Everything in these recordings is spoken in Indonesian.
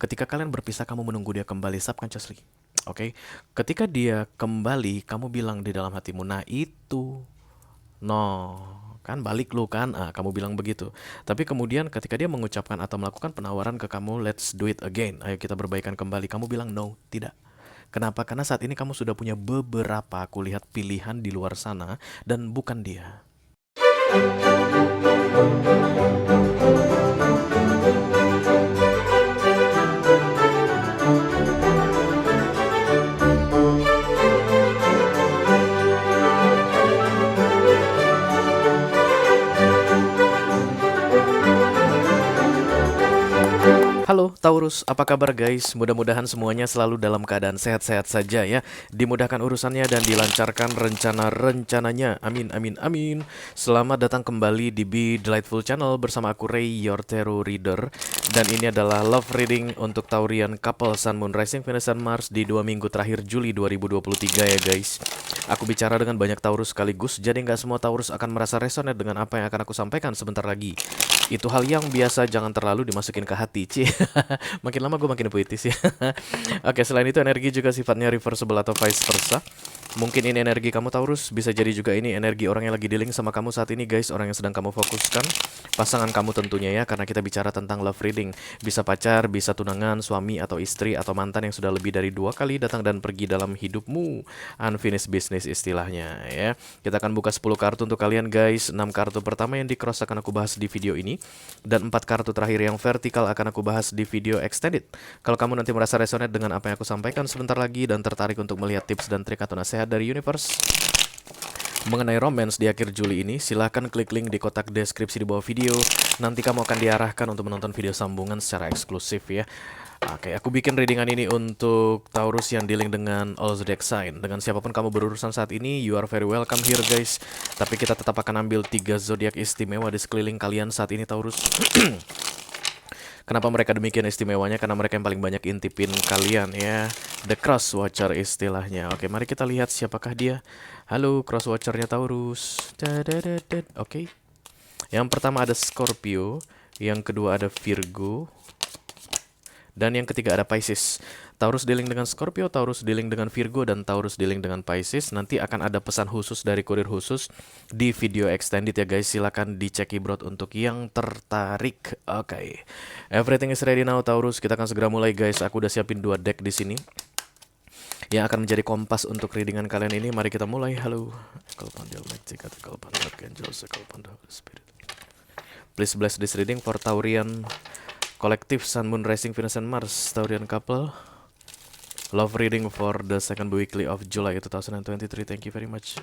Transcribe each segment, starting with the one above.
Ketika kalian berpisah, kamu menunggu dia kembali subconsciously. Oke, ketika dia kembali, kamu bilang di dalam hatimu, nah itu, no, kan balik lu kan, kamu bilang begitu. Tapi kemudian ketika dia mengucapkan atau melakukan penawaran ke kamu, let's do it again, ayo kita berbaikan kembali, kamu bilang no, tidak. Kenapa? Karena saat ini kamu sudah punya beberapa, aku lihat, pilihan di luar sana dan bukan dia. Halo Taurus, apa kabar guys? Mudah-mudahan semuanya selalu dalam keadaan sehat-sehat saja ya. Dimudahkan urusannya dan dilancarkan rencana-rencananya. Amin, amin, amin. Selamat datang kembali di Be Delightful Channel bersama aku Ray, your tarot reader. Dan ini adalah love reading untuk Taurian couple Sun, Moon, Rising, Venus, dan Mars di 2 minggu terakhir Juli 2023 ya guys. Aku bicara dengan banyak Taurus sekaligus, jadi nggak semua Taurus akan merasa resonate dengan apa yang akan aku sampaikan sebentar lagi. Itu hal yang biasa, jangan terlalu dimasukin ke hati, Ci. Makin lama gue makin puitis ya. Oke, selain itu energi juga sifatnya reversible atau vice versa. Mungkin ini energi kamu Taurus, bisa jadi juga ini energi orang yang lagi dealing sama kamu saat ini guys, orang yang sedang kamu fokuskan. Pasangan kamu tentunya ya, karena kita bicara tentang love reading. Bisa pacar, bisa tunangan, suami atau istri atau mantan yang sudah lebih dari 2 kali datang dan pergi dalam hidupmu. Unfinished business istilahnya ya. Kita akan buka 10 kartu untuk kalian guys. 6 kartu pertama yang di cross akan aku bahas di video ini, dan 4 kartu terakhir yang vertikal akan aku bahas di video extended. Kalau kamu nanti merasa resonate dengan apa yang aku sampaikan sebentar lagi dan tertarik untuk melihat tips dan trik atau nasihat dari universe mengenai romance di akhir Juli ini, silahkan klik link di kotak deskripsi di bawah video. Nanti kamu akan diarahkan untuk menonton video sambungan secara eksklusif ya. Oke, aku bikin readingan ini untuk Taurus yang dealing dengan all zodiac sign. Dengan siapapun kamu berurusan saat ini, you are very welcome here guys. Tapi kita tetap akan ambil 3 zodiak istimewa di sekeliling kalian saat ini Taurus. Kenapa mereka demikian istimewanya? Karena mereka yang paling banyak intipin kalian ya. The Cross Watcher istilahnya. Oke, mari kita lihat siapakah dia. Halo Cross Watchernya Taurus. Oke. Yang pertama ada Scorpio, yang kedua ada Virgo, dan yang ketiga ada Pisces. Taurus dealing dengan Scorpio, Taurus dealing dengan Virgo, dan Taurus dealing dengan Pisces. Nanti akan ada pesan khusus dari kurir khusus di video extended ya guys. Silakan dicek ibrot untuk yang tertarik. Oke. Everything is ready now Taurus. Kita akan segera mulai guys. Aku udah siapin 2 deck di sini yang akan menjadi kompas untuk readingan kalian ini. Mari kita mulai. Halo. Please bless this reading for Taurian Collective, Sun, Moon, Rising, Venus, and Mars, Taurian couple. Love reading for the second weekly of July 2023. Thank you very much.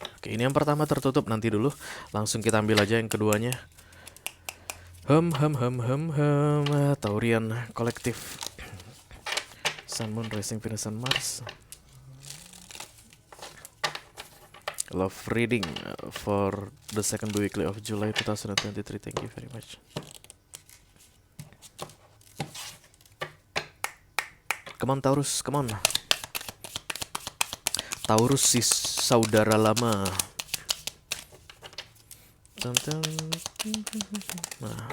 Oke, ini yang pertama tertutup, nanti dulu. Langsung kita ambil aja yang keduanya. Taurian Collective, Sun, Moon, Rising, Venus, and Mars. Love reading for the second weekly of July 2023. Thank you very much. Come on Taurus, come on. Taurus si saudara lama. Nah.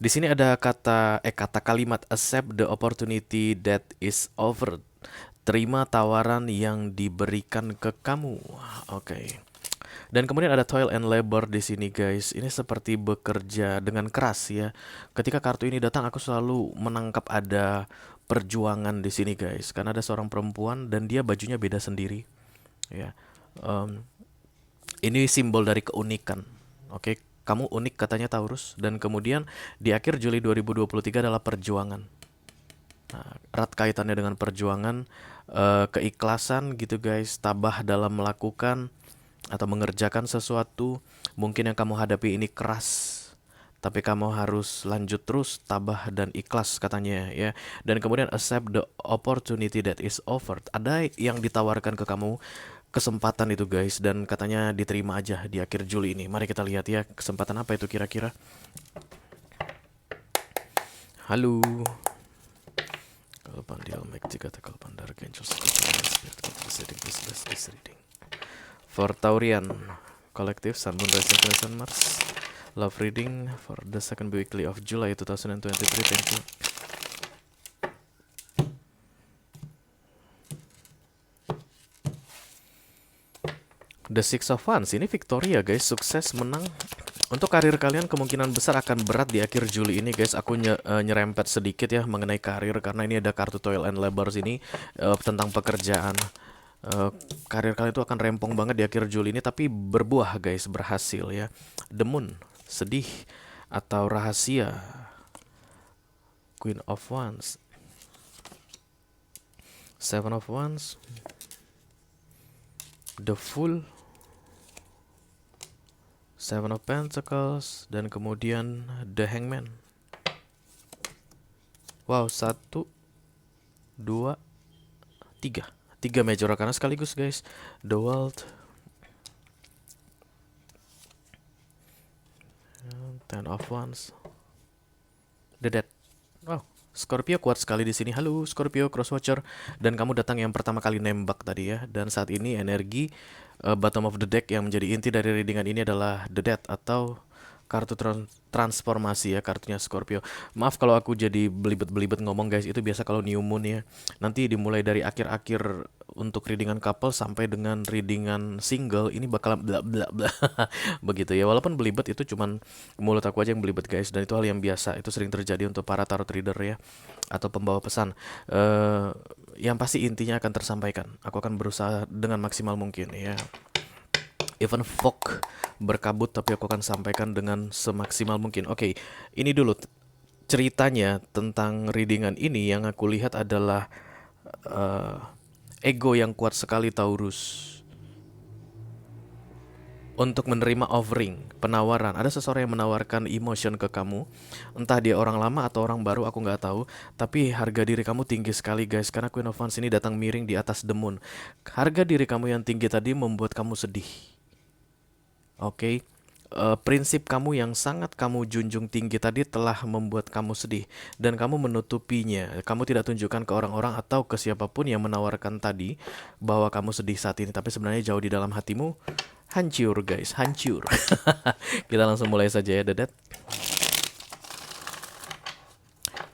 Di sini ada kata kalimat accept the opportunity that is offered. Terima tawaran yang diberikan ke kamu. Oke. Dan kemudian ada toil and labor di sini guys. Ini seperti bekerja dengan keras ya. Ketika kartu ini datang, aku selalu menangkap ada perjuangan di sini guys. Karena ada seorang perempuan dan dia bajunya beda sendiri. Ya. Ini simbol dari keunikan. Oke, kamu unik katanya Taurus. Dan kemudian di akhir Juli 2023 adalah perjuangan. Nah, erat kaitannya dengan perjuangan, keikhlasan gitu guys, tabah dalam melakukan atau mengerjakan sesuatu. Mungkin yang kamu hadapi ini keras, tapi kamu harus lanjut terus, tabah dan ikhlas katanya ya. Dan kemudian accept the opportunity that is offered. Ada yang ditawarkan ke kamu, kesempatan itu guys, dan katanya diterima aja di akhir Juli ini. Mari kita lihat ya, kesempatan apa itu kira-kira. Halo. For Taurian Collective, Sun, Moon, Rising, Crescent, Mars. Love reading for the second weekly of July 2023. Thank you. The Six of Wands, ini Victoria guys, sukses menang. Untuk karir kalian kemungkinan besar akan berat di akhir Juli ini guys. Aku nyerempet sedikit ya mengenai karir karena ini ada kartu Toil and Labor sini tentang pekerjaan. Karir kalian itu akan rempong banget di akhir Juli ini, tapi berbuah guys, berhasil ya. The Moon, sedih atau rahasia. Queen of Wands, Seven of Wands, The Fool, Seven of Pentacles, dan kemudian The Hangman. Wow, 1, 2, 3. 3 major arcana sekaligus guys. The World, Ten of Wands, The Death. Wow, Scorpio kuat sekali di sini. Halo Scorpio Crosswatcher, dan kamu datang yang pertama kali nembak tadi ya. Dan saat ini energi bottom of the deck yang menjadi inti dari readingan ini adalah The Death atau kartu transformasi ya, kartunya Scorpio. Maaf kalau aku jadi belibet-belibet ngomong guys, itu biasa kalau new moon ya. Nanti dimulai dari akhir-akhir untuk readingan couple sampai dengan readingan single ini bakal bla bla bla begitu ya. Walaupun belibet itu cuman mulut aku aja yang belibet guys, dan itu hal yang biasa, itu sering terjadi untuk para tarot reader ya atau pembawa pesan. Yang pasti intinya akan tersampaikan. Aku akan berusaha dengan maksimal mungkin ya. Even fog berkabut, tapi aku akan sampaikan dengan semaksimal mungkin. Oke, ini dulu ceritanya tentang readingan ini. Yang aku lihat adalah ego yang kuat sekali Taurus untuk menerima offering, penawaran. Ada seseorang yang menawarkan emotion ke kamu, entah dia orang lama atau orang baru, aku nggak tahu. Tapi harga diri kamu tinggi sekali guys, karena Queen of Wands ini datang miring di atas the moon. Harga diri kamu yang tinggi tadi membuat kamu sedih. Oke, prinsip kamu yang sangat kamu junjung tinggi tadi telah membuat kamu sedih, dan kamu menutupinya. Kamu tidak tunjukkan ke orang-orang atau ke siapapun yang menawarkan tadi bahwa kamu sedih saat ini, tapi sebenarnya jauh di dalam hatimu hancur guys, hancur. Kita langsung mulai saja ya, The Death.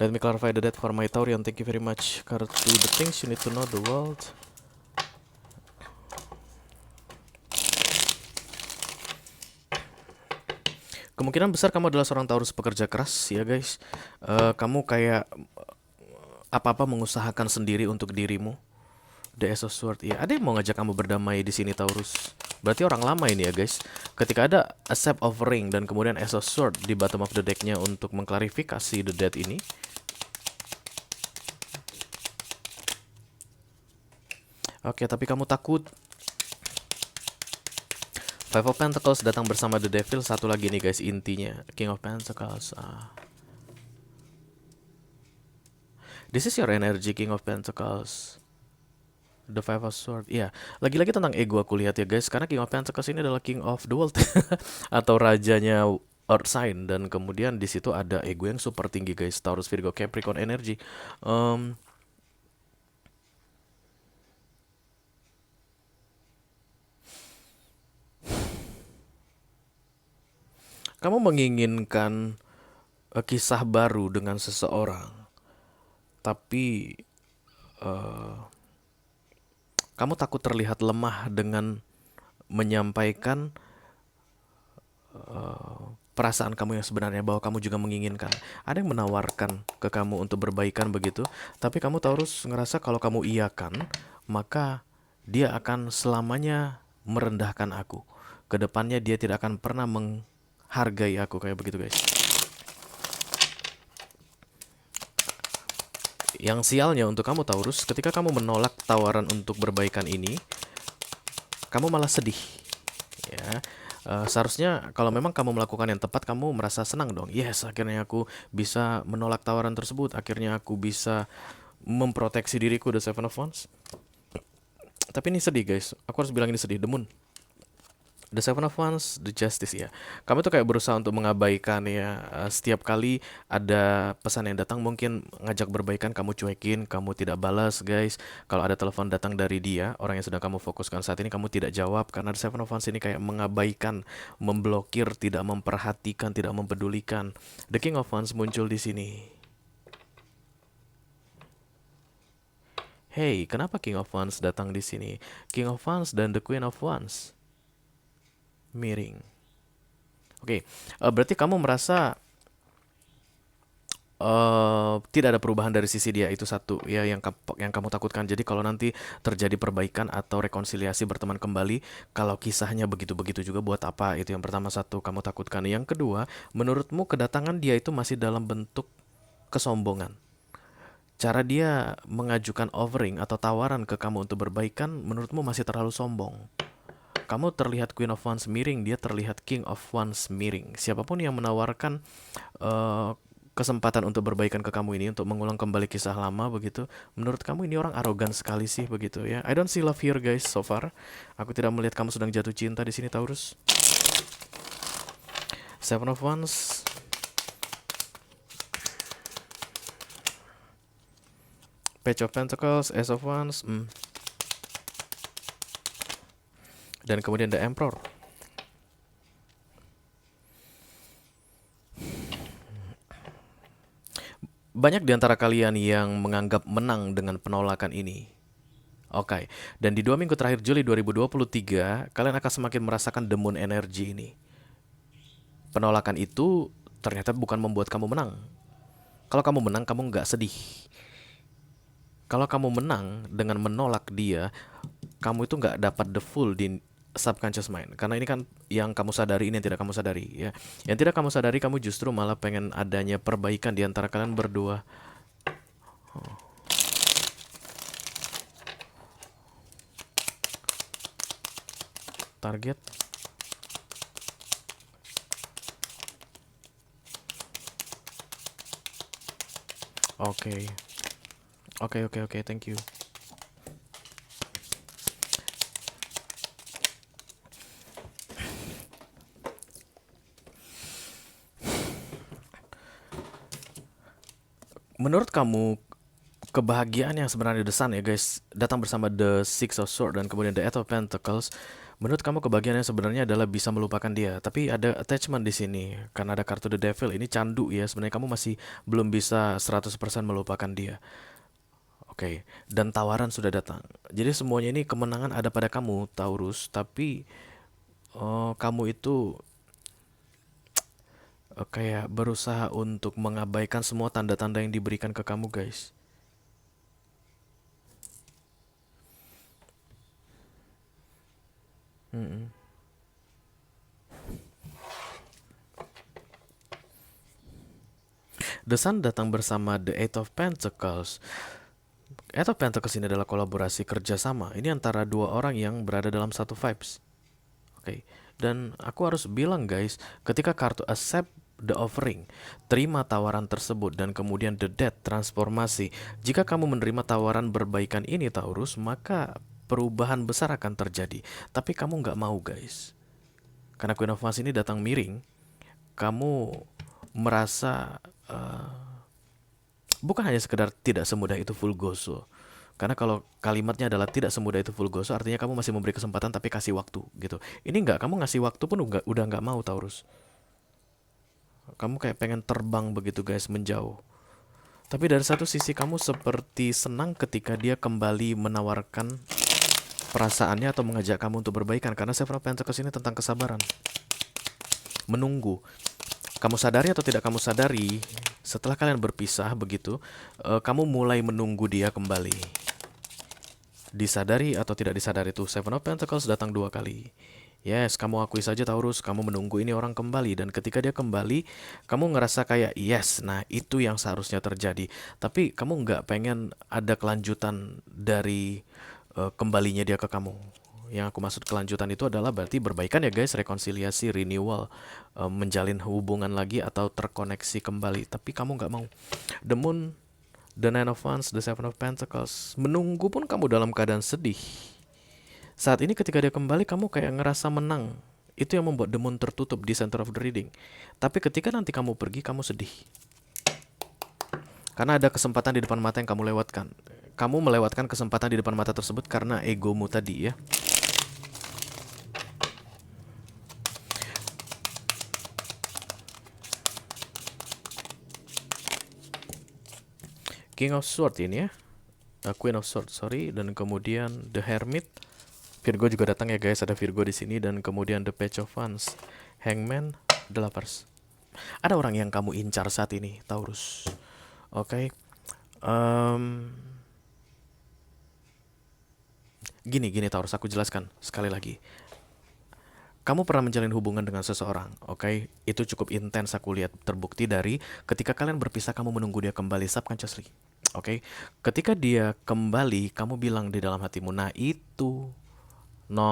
Let me clarify the Death for my Taurian. Thank you very much. Kartu The Things You Need to Know, The World. Kemungkinan besar kamu adalah seorang Taurus pekerja keras ya guys. Kamu kayak apa-apa mengusahakan sendiri untuk dirimu. The Ace of Swords, ya ada yang mau ngajak kamu berdamai di sini Taurus. Berarti orang lama ini ya guys. Ketika ada Accept Offering dan kemudian Ace of Swords di bottom of the decknya untuk mengklarifikasi The Death ini. Oke, tapi kamu takut. Five of Pentacles datang bersama The Devil. Satu lagi nih guys intinya, King of Pentacles. This is your energy, King of Pentacles. The Five of Swords. Iya, lagi-lagi tentang ego aku lihat ya guys, karena King of Pentacles ini adalah King of the World atau rajanya Earth sign, dan kemudian di situ ada ego yang super tinggi guys. Taurus, Virgo, Capricorn energy. Kamu menginginkan kisah baru dengan seseorang, tapi kamu takut terlihat lemah dengan menyampaikan perasaan kamu yang sebenarnya, bahwa kamu juga menginginkan. Ada yang menawarkan ke kamu untuk berbaikan begitu, tapi kamu Taurus ngerasa kalau kamu iyakan, maka dia akan selamanya merendahkan aku. Kedepannya dia tidak akan pernah menghargai aku, kayak begitu guys. Yang sialnya untuk kamu Taurus, ketika kamu menolak tawaran untuk berbaikan ini, kamu malah sedih. Ya, seharusnya kalau memang kamu melakukan yang tepat, kamu merasa senang dong. Yes, akhirnya aku bisa menolak tawaran tersebut. Akhirnya aku bisa memproteksi diriku, The Seven of Wands. Tapi ini sedih guys. Aku harus bilang ini sedih. The Moon. The Seven of Wands, The Justice ya. Kamu tuh kayak berusaha untuk mengabaikan ya. Setiap kali ada pesan yang datang mungkin ngajak berbaikan kamu cuekin, kamu tidak balas guys. Kalau ada telepon datang dari dia, orang yang sedang kamu fokuskan saat ini kamu tidak jawab karena The Seven of Wands ini kayak mengabaikan, memblokir, tidak memperhatikan, tidak mempedulikan. The King of Wands muncul di sini. Hey, kenapa King of Wands datang di sini? King of Wands dan The Queen of Wands miring. Oke, berarti kamu merasa tidak ada perubahan dari sisi dia, itu satu ya yang kamu takutkan. Jadi kalau nanti terjadi perbaikan atau rekonsiliasi berteman kembali, kalau kisahnya begitu-begitu juga buat apa? Itu yang pertama, satu kamu takutkan. Yang kedua, menurutmu kedatangan dia itu masih dalam bentuk kesombongan. Cara dia mengajukan offering atau tawaran ke kamu untuk berbaikan menurutmu masih terlalu sombong. Kamu terlihat Queen of Wands miring, dia terlihat King of Wands miring. Siapapun yang menawarkan uh, kesempatan untuk berbaikan ke kamu ini, untuk mengulang kembali kisah lama begitu, menurut kamu ini orang arogan sekali sih begitu ya. I don't see love here guys so far. Aku tidak melihat kamu sedang jatuh cinta di sini Taurus. Seven of Wands, Page of Pentacles, Ace of Wands, dan kemudian The Emperor. Banyak di antara kalian yang menganggap menang dengan penolakan ini. Oke, dan di 2 minggu terakhir Juli 2023, kalian akan semakin merasakan the moon energy ini. Penolakan itu ternyata bukan membuat kamu menang. Kalau kamu menang, kamu nggak sedih. Kalau kamu menang dengan menolak dia, kamu itu nggak dapat the full di subconscious mind. Karena ini kan yang kamu sadari, ini yang tidak kamu sadari ya. Yang tidak kamu sadari, kamu justru malah pengen adanya perbaikan di antara kalian berdua. Target. Oke. Oke, thank you. Menurut kamu, kebahagiaan yang sebenarnya the sun ya guys, datang bersama the Six of Swords dan kemudian the Eight of Pentacles. Menurut kamu kebahagiaan yang sebenarnya adalah bisa melupakan dia, tapi ada attachment di sini karena ada kartu the Devil. Ini candu ya, sebenarnya kamu masih belum bisa 100% melupakan dia. Oke, dan tawaran sudah datang. Jadi semuanya ini kemenangan ada pada kamu, Taurus, tapi kamu itu kayak berusaha untuk mengabaikan semua tanda-tanda yang diberikan ke kamu, guys. Mm-mm. The Sun datang bersama The Eight of Pentacles. Eight of Pentacles ini adalah kolaborasi kerjasama. Ini antara dua orang yang berada dalam satu vibes. Oke, dan aku harus bilang guys, ketika kartu accept the offering, terima tawaran tersebut, dan kemudian the death, transformasi. Jika kamu menerima tawaran berbaikan ini Taurus, maka perubahan besar akan terjadi. Tapi kamu nggak mau guys. Karena Queen of Wands ini datang miring, kamu merasa bukan hanya sekedar tidak semudah itu full gozo. Karena kalau kalimatnya adalah tidak semudah itu full gozo, artinya kamu masih memberi kesempatan tapi kasih waktu gitu. Ini enggak, kamu ngasih waktu pun udah nggak mau Taurus. Kamu kayak pengen terbang begitu guys, menjauh. Tapi dari satu sisi kamu seperti senang ketika dia kembali menawarkan perasaannya atau mengajak kamu untuk berbaikan. Karena Seven of Pentacles ini tentang kesabaran, menunggu. Kamu sadari atau tidak kamu sadari, setelah kalian berpisah begitu, kamu mulai menunggu dia kembali. Disadari atau tidak disadari tuh, Seven of Pentacles datang 2 kali. Yes, kamu akui saja Taurus, kamu menunggu ini orang kembali. Dan ketika dia kembali, kamu ngerasa kayak yes, nah itu yang seharusnya terjadi. Tapi kamu nggak pengen ada kelanjutan dari kembalinya dia ke kamu. Yang aku maksud kelanjutan itu adalah berarti berbaikan ya guys, rekonsiliasi, renewal, menjalin hubungan lagi atau terkoneksi kembali. Tapi kamu nggak mau. The Moon, The Nine of Wands, The Seven of Pentacles. Menunggu pun kamu dalam keadaan sedih. Saat ini ketika dia kembali kamu kayak ngerasa menang. Itu yang membuat the moon tertutup di center of the reading. Tapi ketika nanti kamu pergi, kamu sedih. Karena ada kesempatan di depan mata yang kamu lewatkan. Kamu melewatkan kesempatan di depan mata tersebut karena egomu tadi ya. King of Swords ini ya. Queen of Swords, sorry. Dan kemudian The Hermit. Virgo juga datang ya guys, ada Virgo di sini. Dan kemudian The Page of Wands, Hangman, The Lovers. Ada orang yang kamu incar saat ini, Taurus. Oke. Gini Taurus, aku jelaskan sekali lagi. Kamu pernah menjalin hubungan dengan seseorang, oke? Itu cukup intens, aku lihat terbukti dari ketika kalian berpisah, kamu menunggu dia kembali subconsciously, oke? Ketika dia kembali, kamu bilang di dalam hatimu, nah itu, no,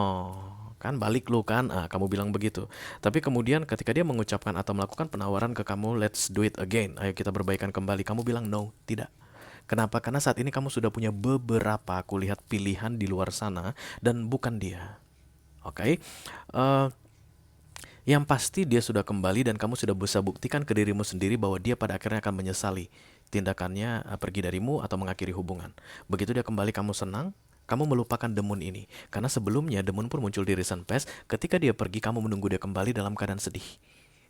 kan balik lu kan, kamu bilang begitu. Tapi kemudian ketika dia mengucapkan atau melakukan penawaran ke kamu, let's do it again, ayo kita berbaikan kembali, kamu bilang no, tidak. Kenapa? Karena saat ini kamu sudah punya beberapa, aku lihat, pilihan di luar sana dan bukan dia. Oke, yang pasti dia sudah kembali dan kamu sudah bisa buktikan ke dirimu sendiri bahwa dia pada akhirnya akan menyesali tindakannya, pergi darimu atau mengakhiri hubungan. Begitu dia kembali, kamu senang, kamu melupakan demun ini. Karena sebelumnya demun pun muncul di recent past. Ketika dia pergi, kamu menunggu dia kembali dalam keadaan sedih.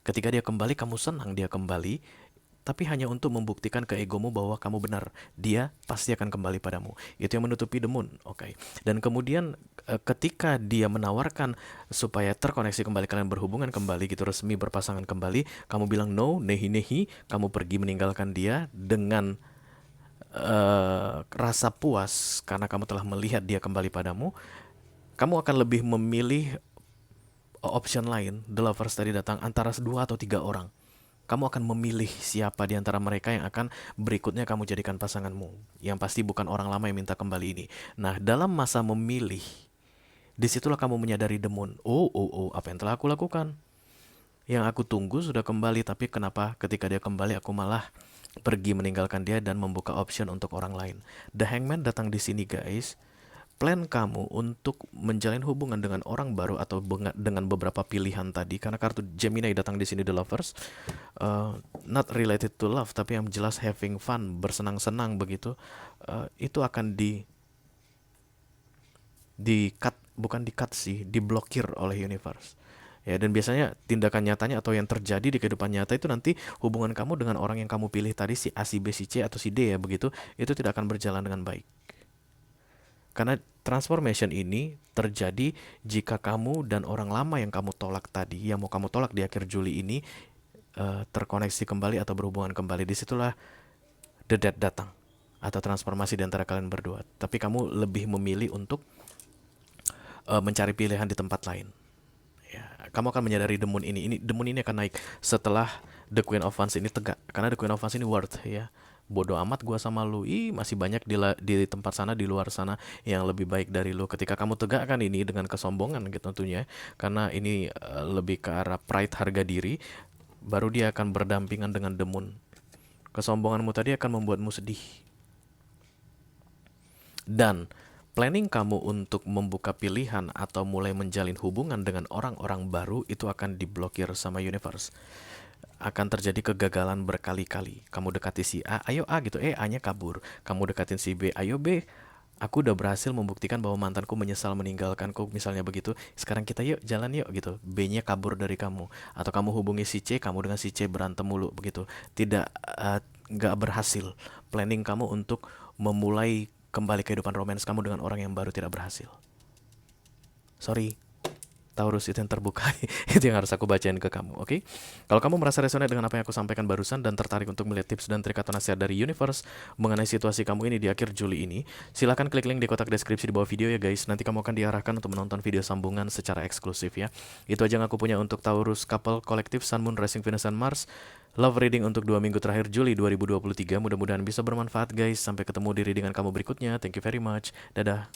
Ketika dia kembali, kamu senang dia kembali, tapi hanya untuk membuktikan ke egomu bahwa kamu benar. Dia pasti akan kembali padamu. Itu yang menutupi demun, oke. Dan kemudian ketika dia menawarkan supaya terkoneksi kembali, kalian berhubungan kembali gitu, resmi berpasangan kembali, kamu bilang no, nehi, kamu pergi meninggalkan dia dengan rasa puas karena kamu telah melihat dia kembali padamu. Kamu akan lebih memilih option lain, the lovers tadi datang, antara 2 atau 3 orang. Kamu akan memilih siapa di antara mereka yang akan berikutnya kamu jadikan pasanganmu. Yang pasti bukan orang lama yang minta kembali ini. Nah, dalam masa memilih, disitulah kamu menyadari demun. Oh, apa yang telah aku lakukan? Yang aku tunggu sudah kembali, tapi kenapa ketika dia kembali aku malah pergi meninggalkan dia dan membuka option untuk orang lain. The Hangman datang di sini guys. Plan kamu untuk menjalin hubungan dengan orang baru atau dengan beberapa pilihan tadi, karena kartu Gemini datang di sini, the lovers, not related to love, tapi yang jelas having fun, bersenang-senang begitu, itu akan diblokir oleh universe. Ya, dan biasanya tindakan nyatanya atau yang terjadi di kehidupan nyata itu nanti hubungan kamu dengan orang yang kamu pilih tadi, si A, si B, si C, atau si D ya begitu, itu tidak akan berjalan dengan baik. Karena transformation ini terjadi jika kamu dan orang lama yang kamu tolak tadi, yang mau kamu tolak di akhir Juli ini, terkoneksi kembali atau berhubungan kembali. Disitulah the death datang, atau transformasi di antara kalian berdua. Tapi kamu lebih memilih untuk mencari pilihan di tempat lain. Ya, kamu akan menyadari demun ini akan naik setelah The Queen of Wands ini tegak. Karena The Queen of Wands ini worth ya. Bodoh amat gua sama lu. Masih banyak di tempat sana, di luar sana yang lebih baik dari lu. Ketika kamu tegakkan ini dengan kesombongan gitu tentunya, karena ini lebih ke arah pride, harga diri, baru dia akan berdampingan dengan demun. Kesombonganmu tadi akan membuatmu sedih. Dan planning kamu untuk membuka pilihan atau mulai menjalin hubungan dengan orang-orang baru itu akan diblokir sama universe. Akan terjadi kegagalan berkali-kali. Kamu dekati si A, ayo A gitu, A-nya kabur. Kamu dekatin si B, ayo B, aku udah berhasil membuktikan bahwa mantanku menyesal meninggalkanku, misalnya begitu. Sekarang kita yuk, jalan yuk gitu. B-nya kabur dari kamu. Atau kamu hubungi si C, kamu dengan si C berantem mulu begitu. Nggak berhasil. Planning kamu untuk memulai kembali kehidupan romans kamu dengan orang yang baru tidak berhasil. Sorry, Taurus, itu yang terbuka. Itu yang harus aku bacain ke kamu, oke? Kalau kamu merasa resonate dengan apa yang aku sampaikan barusan dan tertarik untuk melihat tips dan trik atau nasihat dari universe mengenai situasi kamu ini di akhir Juli ini, silahkan klik link di kotak deskripsi di bawah video ya guys. Nanti kamu akan diarahkan untuk menonton video sambungan secara eksklusif ya. Itu aja yang aku punya untuk Taurus Couple Kolektif Sun, Moon, Rising, Venus, dan Mars Love Reading untuk 2 minggu terakhir Juli 2023. Mudah-mudahan bisa bermanfaat guys. Sampai ketemu di readingan kamu berikutnya. Thank you very much. Dadah.